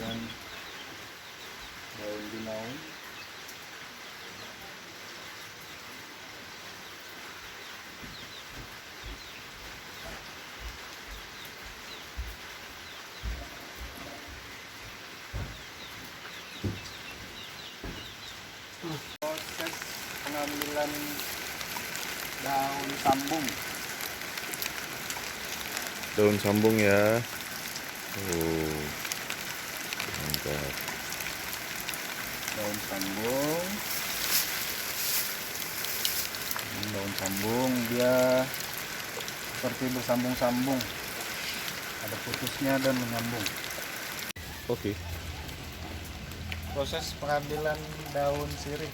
dengan daun binaung. Proses pengambilan daun sambung. Daun sambung ya. Oh, mantap. Daun sambung. Daun sambung dia seperti bersambung-sambung. Ada putusnya dan menyambung. Oke. Proses pengambilan daun sirih.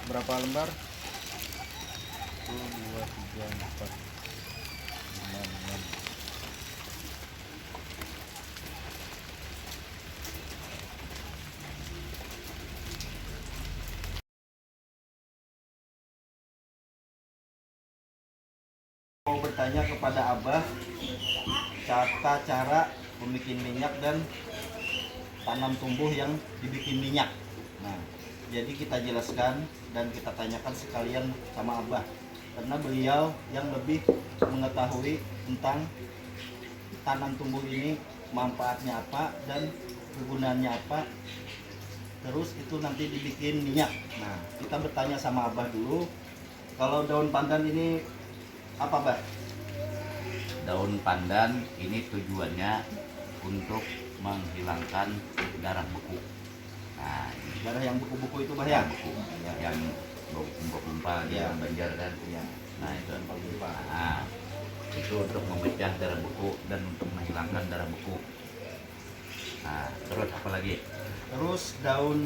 Berapa lembar? 1, 2, 3, 4, 5, 6. Mau bertanya kepada Abah tata cara membuat minyak dan tanam tumbuh yang dibikin minyak. Nah, jadi kita jelaskan dan kita tanyakan sekalian sama Abah karena beliau yang lebih mengetahui tentang tanam tumbuh ini manfaatnya apa dan kegunaannya apa. Terus itu nanti dibikin minyak. Nah, kita bertanya sama Abah dulu. Kalau daun pandan ini apa, Bah? Daun pandan ini tujuannya untuk menghilangkan darah beku. Nah, Darah yang buku-buku itu, Bah, ya? beku yang berkumpul-kumpul di Ya. dalam banjar kan. Iya. Nah, itu Lupa. nah, itu untuk memecah darah beku dan untuk menghilangkan darah beku. Nah, terus apa lagi? Terus daun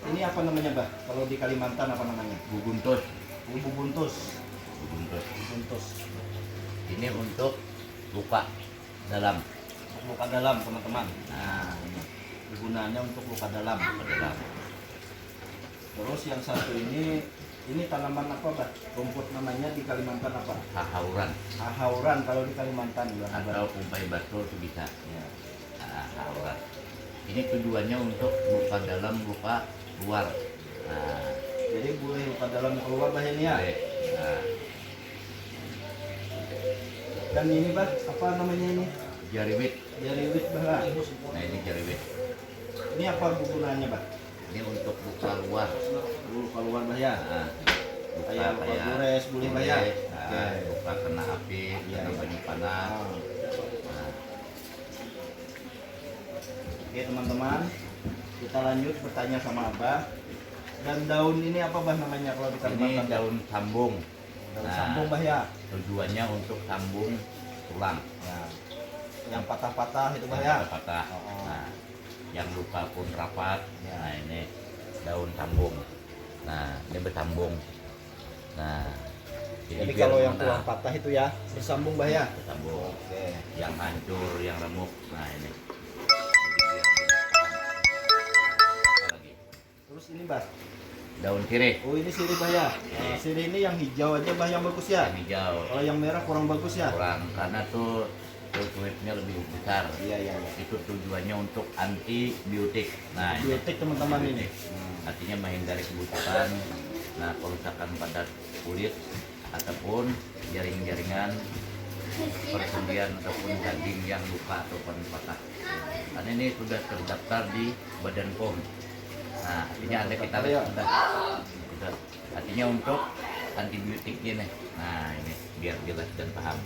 ini apa namanya, Bah? Kalau di Kalimantan apa namanya? Bubuntus. Bubuntus. Bubuntus. Bubuntus. Ini untuk luka dalam. Untuk luka dalam, teman-teman. Nah, ini kegunaannya untuk luka dalam. Luka dalam. Terus yang satu ini tanaman apa, Bah? Rumput namanya di Kalimantan apa? Hahauran Ahauran kalau di Kalimantan, Bah. atau kumpai batu itu bisa. Ya. Nah, hahauran. Ini tujuannya untuk luka dalam, luka luar. Nah, Jadi boleh luka dalam keluar, Bah, ini ya. baik. Nah, Dan ini, Bah, apa namanya ini? jariwit. Jariwit, Bah. Nah, ini jariwit. Ini apa gunanya, Bah? Ini untuk luka luar. Luka luar, Bah, ya. Nah, luka Kayak luka gores, boleh, Bah, ya? gores, Oke. luka kena api, Iya, kena iya. banyak panas. Ah. Nah, Oke, teman-teman, kita lanjut bertanya sama Abah. Dan daun ini apa, Bah, namanya kalau di ini Kalimantan? daun sambung. Daun Nah, sambung, Bah, ya. Tujuannya untuk sambung tulang. Ya. Yang patah-patah itu, Bah, ya. Yang patah. Oh. Nah, yang luka pun rapat. Ya. Nah, ini daun sambung. Nah, ini bersambung. Nah, Jadi biar kalau yang mana tulang patah itu ya bersambung, Bah, ya. bersambung. Oke. Yang hancur, yang remuk. Nah, ini. Apa lagi? Terus ini, Bah. Daun sirih. Oh, ini sirih, Bah, ya. Sirih ini yang hijau aja, Bah, yang bagus ya. Yang hijau. Kalau yang merah kurang bagus ya. Kurang karena tuh kulitnya lebih besar. Iya, iya, iya. Itu tujuannya untuk antibiotik. Nah, ini. Biotik, teman-teman ini. Artinya menghindari kebutuhan, nah kerusakan pada kulit ataupun jaring-jaringan persendian ataupun daging yang luka ataupun patah. Karena ini sudah terdaftar di Badan POM. Nah, artinya ada kita lihat sudah. Artinya untuk antibiotiknya nih. Nah, ini biar jelas dan paham.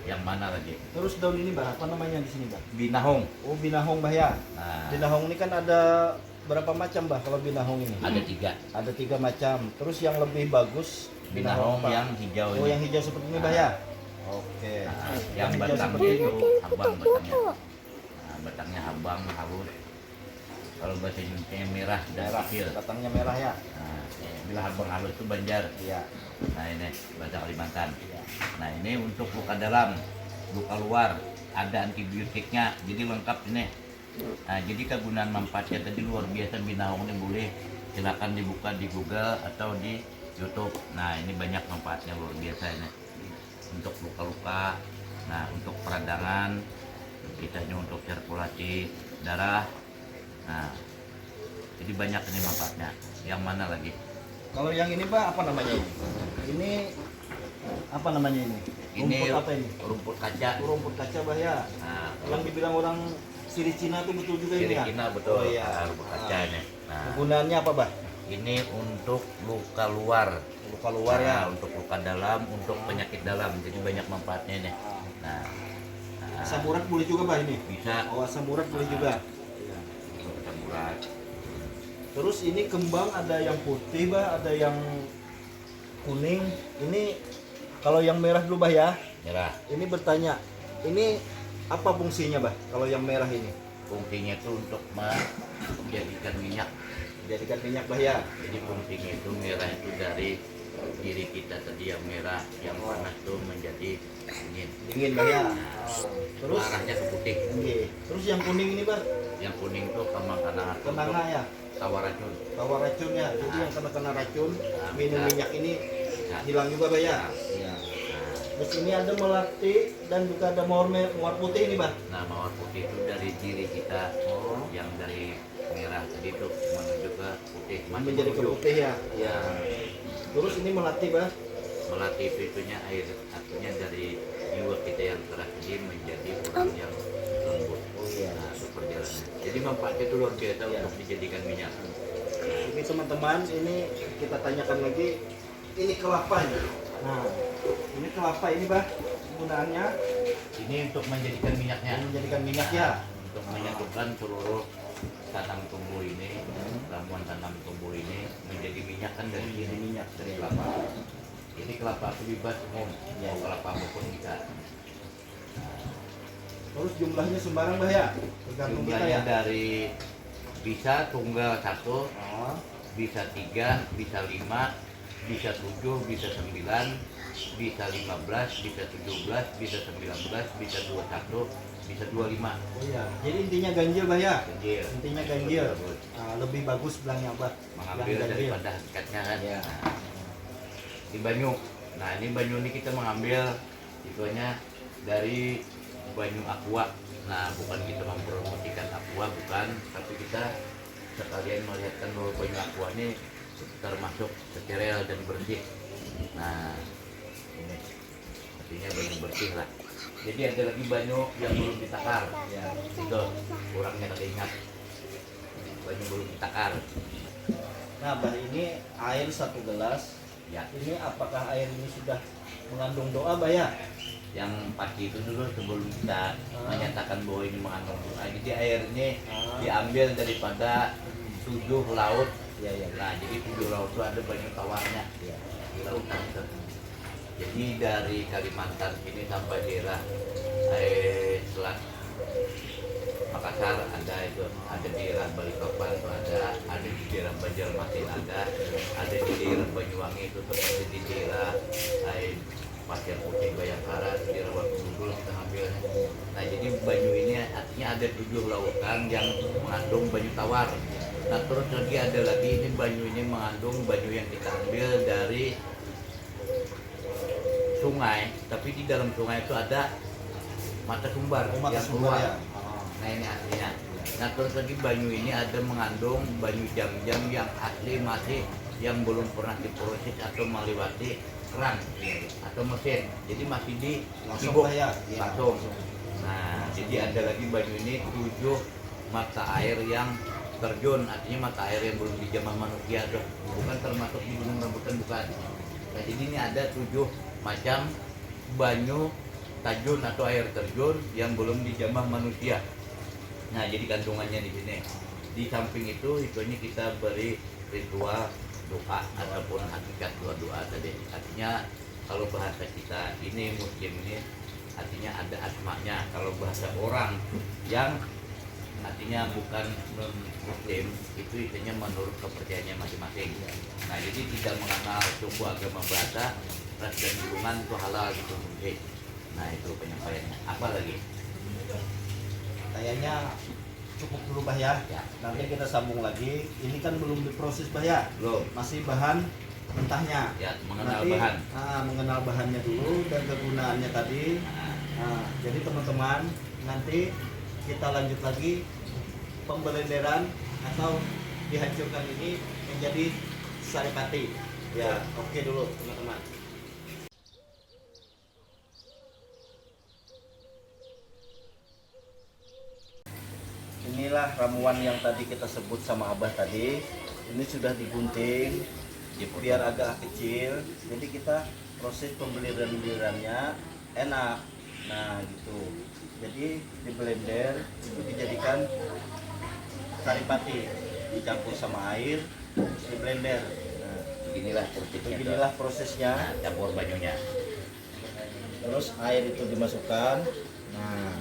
Yang mana lagi? Terus daun ini, Bah, apa namanya di sini, Bah? Binahong. Oh, binahong, Bah, ya. Nah, Binahong ini kan ada berapa macam, Bah, kalau binahong ini? ada 3. Ada 3 macam. Terus yang lebih bagus Binahong apa? yang hijau Oh, ini. yang hijau seperti ini, Bah, ya. Oke. Nah, yang hijau batangnya seperti itu ini. habang batangnya. Nah, batangnya habang halus. Kalau bahasa Indonesia merah dan Merah, kecil. batangnya merah ya. Nah, bila habang halus itu Banjar. Iya. Nah, ini bahasa Kalimantan. Iya. Nah, ini untuk luka dalam, luka luar, ada antibiotiknya. Jadi lengkap ini. Nah, jadi kegunaan manfaatnya tadi luar biasa. Binahong ini boleh silakan dibuka di Google atau di YouTube. Nah, ini banyak manfaatnya luar biasa ini. Untuk luka-luka, nah untuk peradangan, kitanya untuk sirkulasi darah. Nah, jadi banyak ini manfaatnya. Yang mana lagi? Kalau yang ini Pak apa namanya ini? Ini apa namanya ini? Ini Rumput apa ini? rumput kaca. Rumput kaca Bah ya. Nah, Yang dibilang orang sirih Cina itu betul juga ini Sirih ya? Cina betul. Oh, iya. Nah, rumput kaca ini. Nah, Kegunaannya apa Bah? ini untuk luka luar. Luka luar ya. Nah, untuk luka dalam, untuk penyakit dalam. Jadi banyak manfaatnya ini. Nah, Asam urat boleh juga Bah ini? bisa Oh asam urat boleh juga. untuk asam urat. Terus ini kembang ada yang putih Bah, ada yang kuning. Ini kalau yang merah dulu Bah ya. Merah. Ini bertanya, ini apa fungsinya Bah kalau yang merah ini? Fungsinya itu untuk menjadikan minyak. Jadikan minyak Bah ya. Jadi fungsinya itu merah itu dari diri kita tadi yang merah, yang panas tuh menjadi dingin. Dingin Bah ya. Terus Arahnya ke putih. Oke. Terus yang kuning ini Bah, Yang kuning tuh kenanga kenanga ya, tawar racun. tawar racunnya. Jadi yang kena racun, minum bisa. minyak ini Bisa. hilang juga Bah ya. Iya. Terus ini ada melati dan juga ada mawar putih ini Bah. Nah, mawar putih itu dari diri kita yang dari merah tadi tuh menuju ke putih. Masih Menjadi ke menuju. putih ya. Ya, Terus ini melati Bah. melatih itunya air, artinya dari jiwa kita yang keras ini menjadi orang yang lembut. Oh iya. Nah, itu perjalanan. Jadi manfaatnya itu luar biasa Iya. untuk dijadikan minyak. Ini teman-teman, ini kita tanyakan lagi, ini kelapanya. Nah, ini kelapa ini Bah, penggunaannya Ini untuk menjadikan minyaknya. menjadikan minyak ya. Untuk menyatukan seluruh tanam tumbuh ini, ramuan tanam tumbuh ini menjadi minyak kan dari Menjadi sini, minyak. dari kelapa. Ini kelapa itu bebas umum, mau kelapa maupun bisa. Terus jumlahnya sembarang Bah ya, tergantung kita Jumlahnya ya. dari bisa tunggal 1, Oh, bisa 3, bisa 5, bisa 7, bisa 9, bisa 15, bisa 17, bisa 19, bisa 21, bisa 25. oh iya. Jadi intinya ganjil Bah ya. Ganjil. Intinya ganjil. Bagus. Nah, lebih bagus bilangnya Bah. Mengambil Yang ganjil. daripada hakikatnya kan. Iya. Nah, di banyu. Nah, ini banyu ini kita mengambil itunya dari banyu aqua. Nah, bukan kita mempromosikan aqua, bukan, tapi kita sekalian melihatkan bahwa banyu aqua ini termasuk steril dan bersih. Nah, ini artinya banyu bersih lah. Jadi ada lagi banyu yang belum ditakar. Ya. Itu kurangnya tadi ingat. Banyu belum ditakar. Nah, Bah ini air 1 gelas. Ya, Ini apakah air ini sudah mengandung doa Bah ya? yang pasti itu dulu sebelum kita menyatakan bahwa ini mengandung doa. Jadi air ini diambil daripada 7 laut. Iya, iya. Nah, jadi 7 laut itu ada banyu tawarnya Iya. di lautan itu. Jadi dari Kalimantan ini sampai daerah Selat Makassar ada itu, ada di daerah Balikpapan itu ada di daerah Banjarmasin ada di daerah Banyuwangi itu seperti di daerah Pasir Putih Bayangkara, di daerah Watugul kita ambil. Nah, jadi banyu ini artinya ada 7 lautan yang mengandung banyu tawar. Nah, terus lagi ada lagi ini banyu ini mengandung banyu yang kita ambil dari sungai, tapi di dalam sungai itu ada mata sumber Oh, mata yang sumber keluar. ya. Nah, ini aslinya. Nah, terus lagi banyu ini ada mengandung banyu jam-jam yang asli masih yang belum pernah diproses atau melewati keran atau mesin. Jadi masih di Langsung cibuk Bah ya. langsung. Nah, jadi ada lagi banyu ini 7 mata air yang terjun, artinya mata air yang belum dijamah manusia tuh, bukan termasuk di Gunung Rambutan, bukan. Nah, jadi ini ada 7 macam banyu tajun atau air terjun yang belum dijamah manusia. Nah, jadi kandungannya di sini. Di samping itu ini kita beri ritual doa ataupun hakikat doa tadi. Artinya kalau bahasa kita ini muslim ini artinya ada asmanya. Kalau bahasa orang yang artinya bukan non muslim itu intinya menurut kepercayaannya masing-masing. Nah, jadi tidak mengenal suku, agama, bahasa, ras dan lingkungan itu halal gitu mungkin. Nah, itu penyampaiannya. Apa lagi? Kayaknya cukup dulu Bah ya. Ya. Nanti kita sambung lagi. Ini kan belum diproses Bah ya. Belum. Masih bahan mentahnya. Ya, mengenal Nanti, bahan. mengenal bahannya dulu dan kegunaannya tadi. Nah, Nah, jadi teman-teman nanti kita lanjut lagi pembelenderan atau dihancurkan ini menjadi saripati. Ya, oke dulu teman-teman. Inilah ramuan yang tadi kita sebut sama Abah tadi. Ini sudah digunting biar agak kecil. Jadi kita proses pembeliran-belirannya enak. Nah, gitu. Jadi di blender itu dijadikan saripati, dicampur sama air, di blender. Nah, beginilah prosesnya. Nah, campur banyunya. Terus air itu dimasukkan. Nah,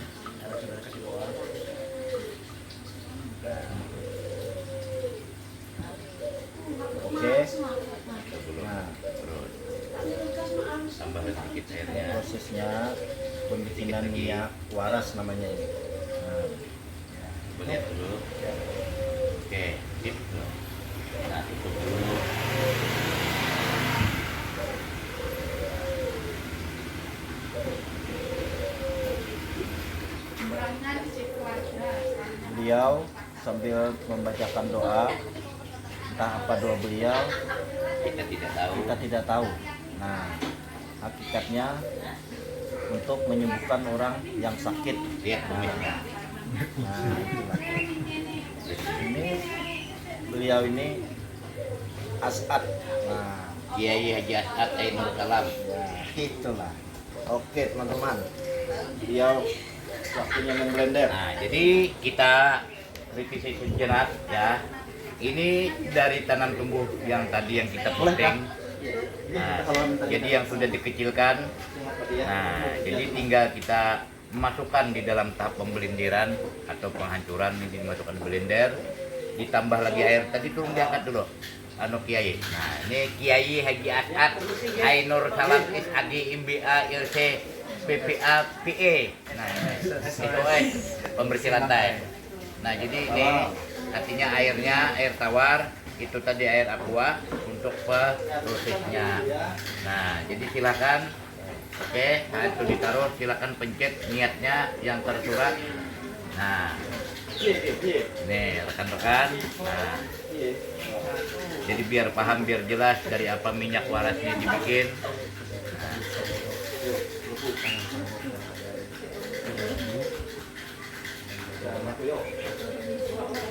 oke. Nah, Terus tambah sedikit airnya. prosesnya pembikinan minyak waras namanya ini. Nah, Coba lihat dulu. Oke, sip. Nah, tutup dulu. beliau sambil membacakan doa, entah apa doa beliau, Kita tidak tahu. kita tidak tahu. Nah, hakikatnya untuk menyembuhkan orang yang sakit. Lihat kumisnya. Nah, itulah. Ini beliau ini As'ad. Nah, Kiai Haji As'ad Ainul Kalam. ya, itulah. Oke teman-teman, beliau waktunya memblender. Nah, jadi kita revisi sejenak ya. Ini dari tanam tumbuh yang tadi yang kita poteng. Nah, jadi yang sudah dikecilkan. Nah, jadi tinggal kita masukkan di dalam tahap pembelendiran atau penghancuran, ini dimasukkan blender, ditambah lagi air. Tadi turun diangkat dulu. Anu Kiai. Nah, ini Kiai Haji As'ad Ainur Salam SAG MBA ILC PPA PE. Nah, ini pembersih lantai. Nah, jadi ini artinya airnya air tawar, itu tadi air aqua untuk prosesnya. Nah, jadi silakan. Oke, nah itu ditaruh, silakan pencet niatnya yang tersurat. Nah, nih rekan-rekan. Nah, jadi biar paham, biar jelas dari apa minyak warasnya dibikin. Nah,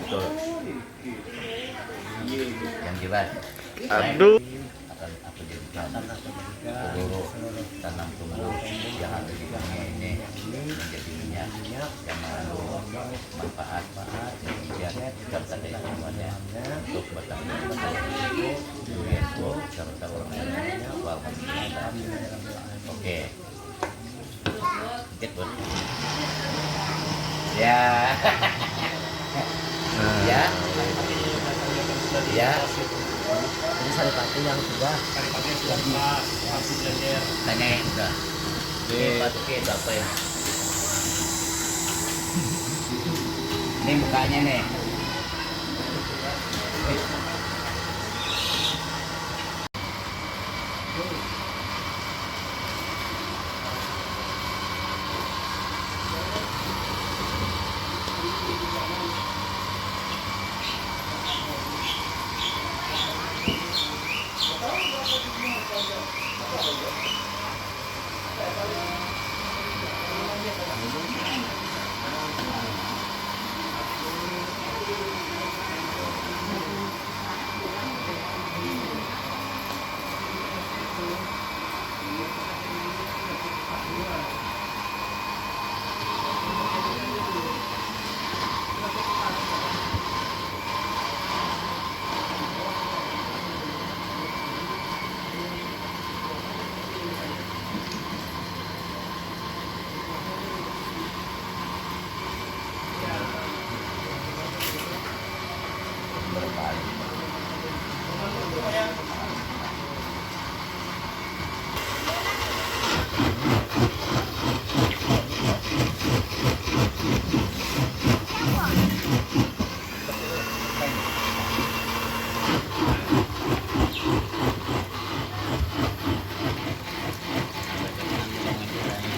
betul. Yang jelas. Aduh. Akan aku jadikan seluruh tanam tumbuh yang ada di bumi ini menjadi minyak yang mengandung manfaat kemudian serta keistimewanya untuk batang UNESCO serta orang lainnya. Alhamdulillah. Oke. Get bos. Ya. Ya. Ya. Ini saripati yang sudah Tanya ya, udah. Ini masukin apa ya? Ini mukanya nih.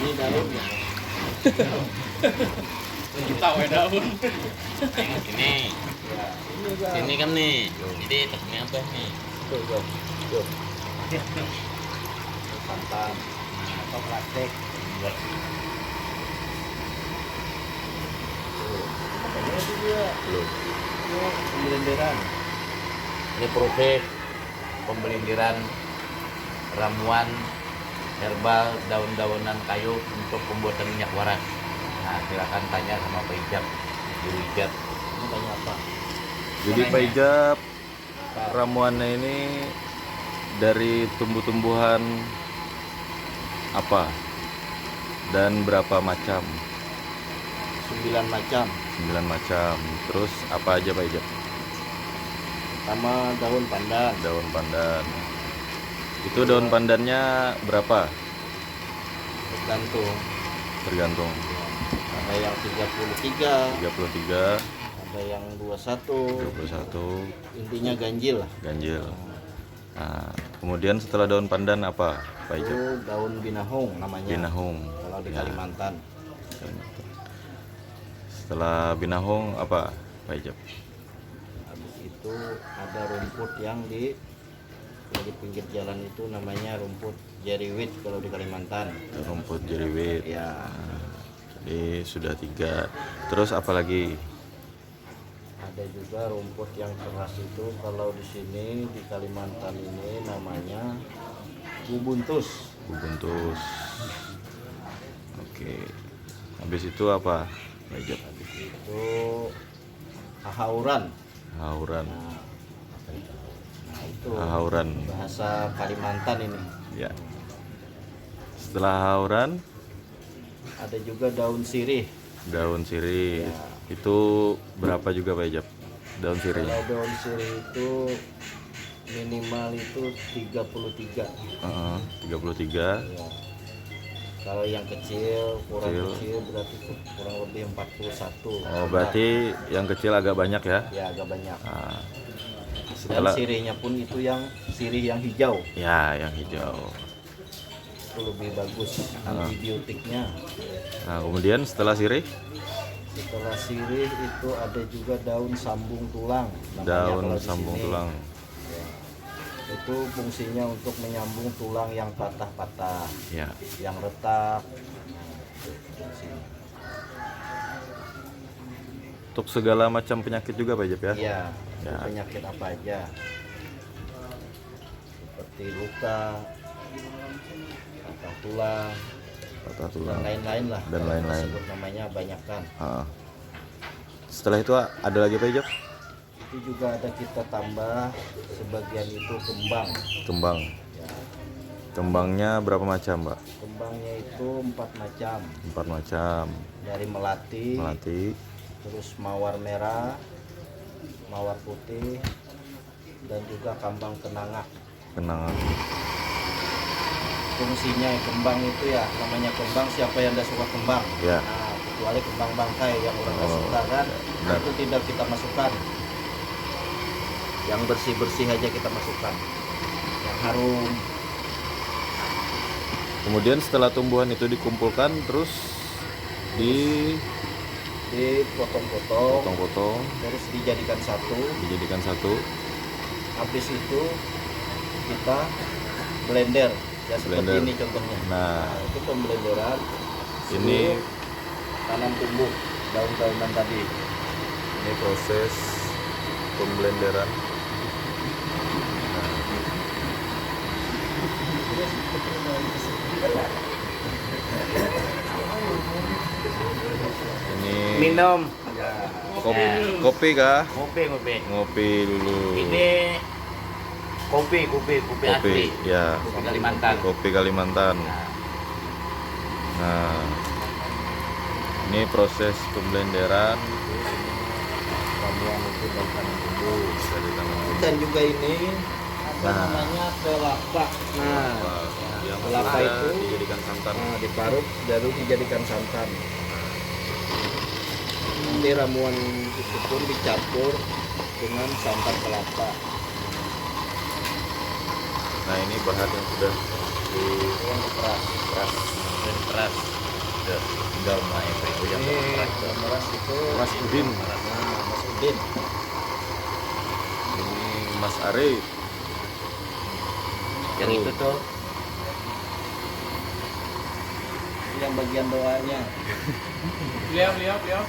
ini daunnya. daun. Ini, Ya, ini juga. ini kan nih. Jadi tekniknya apa nih? Tuh. Santan atau plastik. Buat Tuh. Makanya itu dia. Belum. Ini pemblenderan. ini proses pemblenderan ramuan herbal daun-daunan kayu untuk pembuatan minyak waras. Nah, silakan tanya sama Pak Ijab. Bu Ijab. Ini banyak apa? Jadi Pak Ijab, ramuannya ini dari tumbuh-tumbuhan apa dan berapa macam? 9 macam. 9 macam. Terus apa aja Pak Ijab? Sama daun pandan. Daun pandan. Itu daun pandannya berapa? Tergantung. Tergantung. Ada yang 33, 33, ada yang 21. 21, Intinya ganjil lah. ganjil. Nah, kemudian setelah daun pandan apa Pak Ijab? Itu daun binahong namanya. Binahong. Kalau di Ya. Kalimantan. Setelah binahong apa Pak Ijab? Habis itu ada rumput yang di pinggir jalan itu namanya rumput jeriwit kalau di Kalimantan. Rumput jeriwit. Ya, Jadi sudah 3. Terus apa lagi? ada juga rumput yang keras itu kalau di sini di Kalimantan ini namanya bubuntus. Bubuntus. Oke. Habis itu apa Pak Ijab? Habis itu ahauran. Hauran. Nah, itu Hauran. bahasa Kalimantan ini. Ya. Setelah hauran, Ada juga daun sirih. daun sirih. Ya. Itu berapa juga Pak Ijab? Daun sirih. Kalau daun sirih itu minimal itu 33. 33. Ya. Kalau yang kecil, kurang Kecil. kecil berarti kurang lebih 41. Oh, berarti yang kecil agak banyak ya? Ya agak banyak. Nah, Dan setelah sirihnya pun itu yang sirih yang hijau. ya yang hijau. Itu lebih bagus antibiotiknya. Nah, kemudian setelah sirih, Setelah sirih itu ada juga daun sambung tulang. namanya daun kalau di sambung sini. tulang. Ya. Itu fungsinya untuk menyambung tulang yang patah-patah, Ya. yang retak. Itu fungsinya. Untuk segala macam penyakit juga Pak Ijab ya? Iya, itu Ya. penyakit apa aja? Seperti luka, patah tulang, Patah dan tulang. lain-lain lah. Dan Kalau lain-lain. disebut namanya banyak kan. Ah. Setelah itu ada lagi Pak Ijab? Itu juga ada kita tambah sebagian itu kembang. Kembang. Ya, Kembangnya berapa macam Pak? kembangnya itu 4 macam. 4 macam. Dari melati, Melati, terus mawar merah, mawar putih, dan juga kambang kenanga. kenanga. Fungsinya kembang itu ya, namanya kembang, siapa yang tidak suka kembang? Ya. Nah, kecuali kembang bangkai yang orang nggak Oh, suka kan, benar. itu tidak kita masukkan. Yang bersih-bersih aja kita masukkan. Yang harum. Kemudian setelah tumbuhan itu dikumpulkan terus Dipotong-potong, dipotong-potong, terus dijadikan satu. dijadikan satu. Habis itu kita blender. Ya seperti Blender. ini contohnya. Nah, Nah, itu pemblenderan. ini Tanam tumbuh daun-daunan tadi. ini proses pemblenderan. Ini Minum. kopi, kopi kah? Ngopi, ngopi. Ngopi dulu. Ini kopi Kopi, asli. ya. Kopi Kalimantan. Kopi Kalimantan. Nah, Nah, ini proses pemblenderan Ramuan itu dan tanam tumbuh. dari tanaman. Dan juga ini apa Nah. namanya kelapa. Nah, Yang kelapa sudah itu dijadikan santan. diparut baru dijadikan santan. Nanti ramuan itu pun dicampur dengan santan kelapa. Nah, ini bahan yang sudah di Yang keras. dan keras. Ya, tinggal mulai PO yang Ini beras itu Mas Udin, nah, Mas Udin. ini Mas Are. yang itu tuh Yang bagian doanya. Beliau